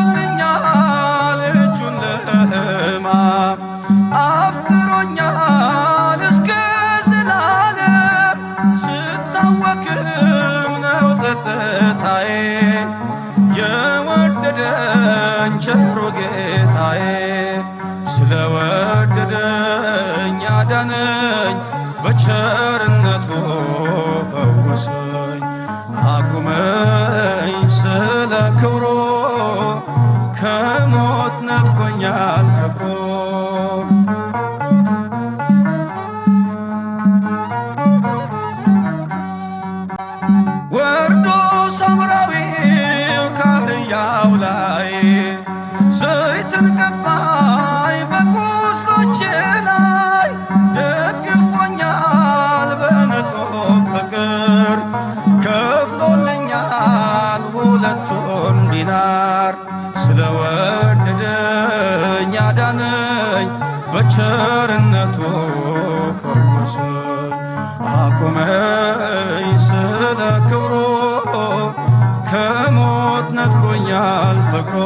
ዘርግቶልኛል እጁን ለሕማም አፍቅሮኛል እስከ ዘላለም። ስታወክም ነው ጸጥታዬ የወደደኝ ቸሩ ጌታዬ። ስለወደደኝ ያዳነኝ በቸርነቱ ፈወሰኝ። አቁመኝ ስለ ክብሮ ከሞት ነጥቆኛል ፍቅሮ። ወርዶ ሳምራዊው ካህያው ላይ ዘይትን ቀባኝ በቁስሎቼ ላይ። ደግፎኛል በንጹሕ ፍቅር ከፍሎልኛል ሁለቱን ዲናር። ስለወደደኝ ያዳነኝ በቸርነቱ ፈወሰኝ። አቆመኝ ስለ ክብሮ ከሞት ነጥቆኛል ፍቅሮ።